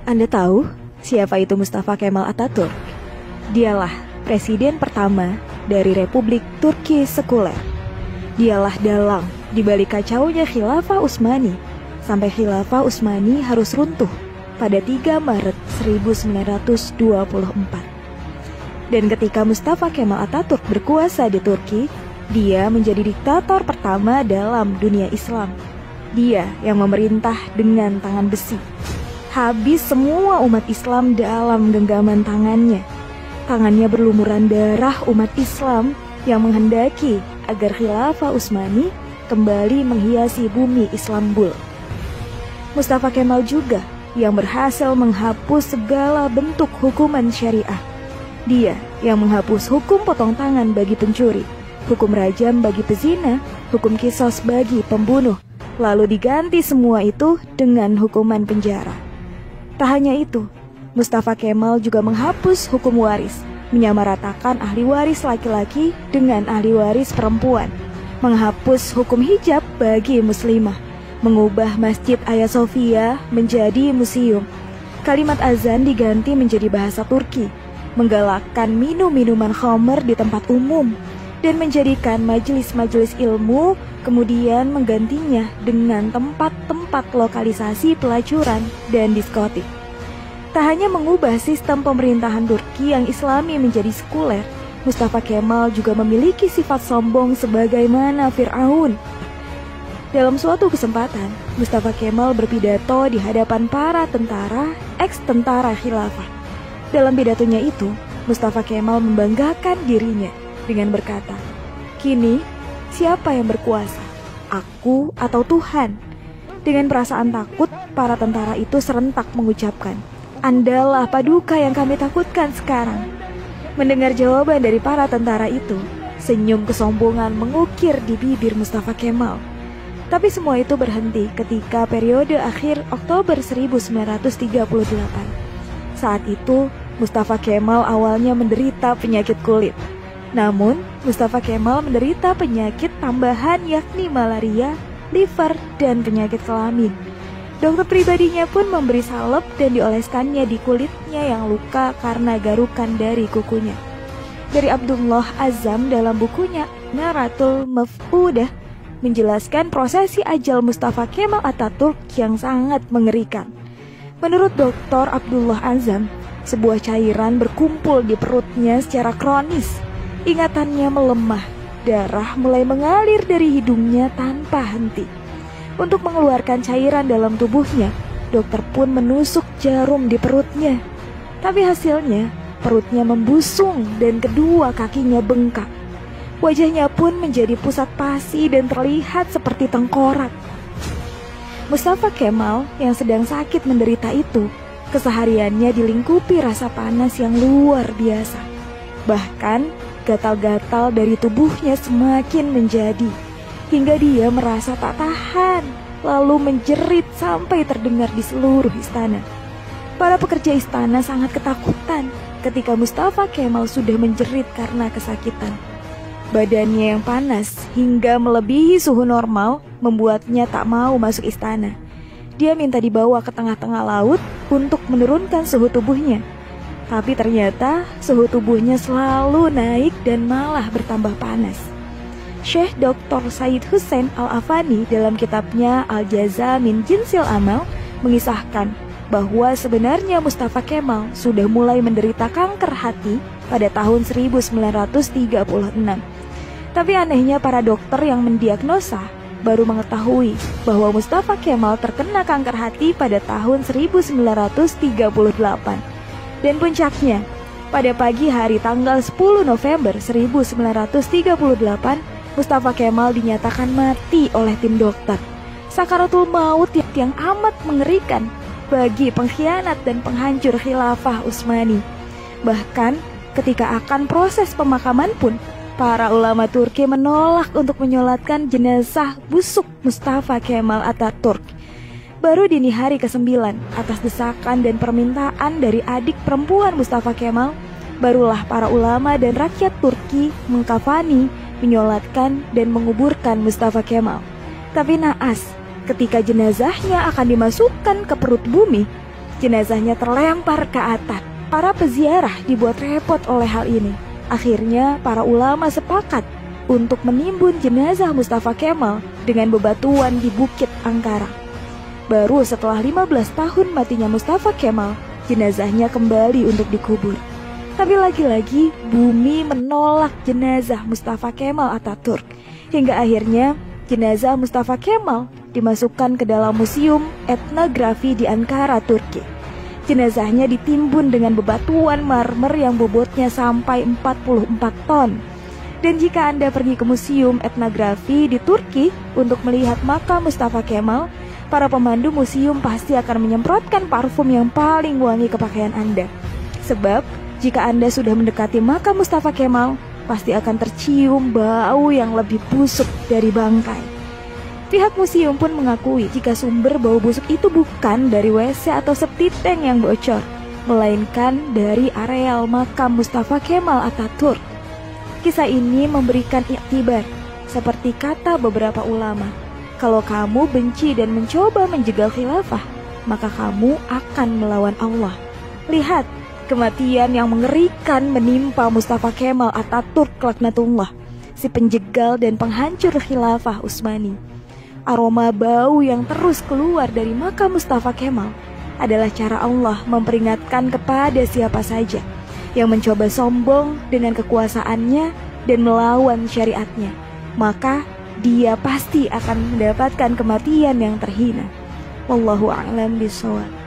Anda tahu siapa itu Mustafa Kemal Atatürk? Dialah presiden pertama dari Republik Turki sekuler. Dialah dalang di balik kacaunya Khilafah Utsmani, sampai Khilafah Utsmani harus runtuh pada 3 Maret 1924. Dan ketika Mustafa Kemal Atatürk berkuasa di Turki, dia menjadi diktator pertama dalam dunia Islam. Dia yang memerintah dengan tangan besi. Habis semua umat Islam dalam genggaman tangannya. Tangannya berlumuran darah umat Islam yang menghendaki agar Khilafah Utsmani kembali menghiasi bumi Istanbul. Mustafa Kemal juga yang berhasil menghapus segala bentuk hukuman syariah. Dia yang menghapus hukum potong tangan bagi pencuri, hukum rajam bagi pezina, hukum qisas bagi pembunuh, lalu diganti semua itu dengan hukuman penjara. Tak hanya itu, Mustafa Kemal juga menghapus hukum waris, menyamaratakan ahli waris laki-laki dengan ahli waris perempuan, menghapus hukum hijab bagi muslimah, mengubah Masjid Hagia Sophia menjadi museum. Kalimat azan diganti menjadi bahasa Turki, menggalakkan minum-minuman khamr di tempat umum, dan menjadikan majelis-majelis ilmu, kemudian menggantinya dengan tempat-tempat lokalisasi pelacuran dan diskotik. Tak hanya mengubah sistem pemerintahan Turki yang islami menjadi sekuler, Mustafa Kemal juga memiliki sifat sombong sebagaimana Fir'aun. Dalam suatu kesempatan, Mustafa Kemal berpidato di hadapan para tentara, ex-tentara khilafah. Dalam pidatonya itu, Mustafa Kemal membanggakan dirinya dengan berkata, "Kini, siapa yang berkuasa? Aku atau Tuhan?" Dengan perasaan takut, para tentara itu serentak mengucapkan, "Andalah paduka yang kami takutkan sekarang." Mendengar jawaban dari para tentara itu, senyum kesombongan mengukir di bibir Mustafa Kemal. Tapi semua itu berhenti ketika periode akhir Oktober 1938. Saat itu, Mustafa Kemal awalnya menderita penyakit kulit. Namun, Mustafa Kemal menderita penyakit tambahan yakni malaria, liver, dan penyakit kelamin. Dokter pribadinya pun memberi salep dan dioleskannya di kulitnya yang luka karena garukan dari kukunya. Dari Abdullah Azzam dalam bukunya Naratul Maf'udah menjelaskan prosesi ajal Mustafa Kemal Atatürk yang sangat mengerikan. Menurut Dr. Abdullah Azzam, sebuah cairan berkumpul di perutnya secara kronis. Ingatannya melemah, darah mulai mengalir dari hidungnya tanpa henti. Untuk mengeluarkan cairan dalam tubuhnya, dokter pun menusuk jarum di perutnya. Tapi hasilnya, perutnya membusung dan kedua kakinya bengkak. Wajahnya pun menjadi pusat pasi dan terlihat seperti tengkorak. Mustafa Kemal yang sedang sakit menderita itu, kesehariannya dilingkupi rasa panas yang luar biasa. Bahkan, gatal-gatal dari tubuhnya semakin menjadi, hingga dia merasa tak tahan, lalu menjerit sampai terdengar di seluruh istana. Para pekerja istana sangat ketakutan ketika Mustafa Kemal sudah menjerit karena kesakitan. Badannya yang panas hingga melebihi suhu normal membuatnya tak mau masuk istana. Dia minta dibawa ke tengah-tengah laut untuk menurunkan suhu tubuhnya. Tapi ternyata suhu tubuhnya selalu naik dan malah bertambah panas. Syekh Dr. Said Hussein Al-Afani dalam kitabnya Al-Jaza min Jinsil Amal mengisahkan bahwa sebenarnya Mustafa Kemal sudah mulai menderita kanker hati pada tahun 1936. Tapi anehnya para dokter yang mendiagnosa baru mengetahui bahwa Mustafa Kemal terkena kanker hati pada tahun 1938. Dan puncaknya, pada pagi hari tanggal 10 November 1938, Mustafa Kemal dinyatakan mati oleh tim dokter. Sakaratul maut yang amat mengerikan bagi pengkhianat dan penghancur Khilafah Utsmani. Bahkan ketika akan proses pemakaman pun, para ulama Turki menolak untuk menyolatkan jenazah busuk Mustafa Kemal Atatürk. Baru dini hari ke-9, atas desakan dan permintaan dari adik perempuan Mustafa Kemal, barulah para ulama dan rakyat Turki mengkafani, menyolatkan, dan menguburkan Mustafa Kemal. Tapi naas, ketika jenazahnya akan dimasukkan ke perut bumi, Jenazahnya terlempar ke atap. Para peziarah dibuat repot oleh hal ini. Akhirnya para ulama sepakat untuk menimbun jenazah Mustafa Kemal dengan bebatuan di Bukit Angkara. Baru setelah 15 tahun matinya Mustafa Kemal, jenazahnya kembali untuk dikubur. Tapi lagi-lagi bumi menolak jenazah Mustafa Kemal Atatürk. Hingga akhirnya jenazah Mustafa Kemal dimasukkan ke dalam museum etnografi di Ankara, Turki. Jenazahnya ditimbun dengan bebatuan marmer yang bobotnya sampai 44 ton. Dan jika Anda pergi ke museum etnografi di Turki untuk melihat makam Mustafa Kemal, para pemandu museum pasti akan menyemprotkan parfum yang paling wangi ke pakaian Anda. Sebab jika Anda sudah mendekati makam Mustafa Kemal, pasti akan tercium bau yang lebih busuk dari bangkai. Pihak museum pun mengakui jika sumber bau busuk itu bukan dari WC atau septic tank yang bocor, melainkan dari areal makam Mustafa Kemal Atatürk. Kisah ini memberikan iktibar, seperti kata beberapa ulama, kalau kamu benci dan mencoba menjegal khilafah, maka kamu akan melawan Allah. Lihat, kematian yang mengerikan menimpa Mustafa Kemal Atatürk laknatullah, si penjegal dan penghancur khilafah Utsmani. Aroma bau yang terus keluar dari makam Mustafa Kemal adalah cara Allah memperingatkan kepada siapa saja yang mencoba sombong dengan kekuasaannya dan melawan syariatnya, maka dia pasti akan mendapatkan kematian yang terhina. Wallahu a'lam bishawab.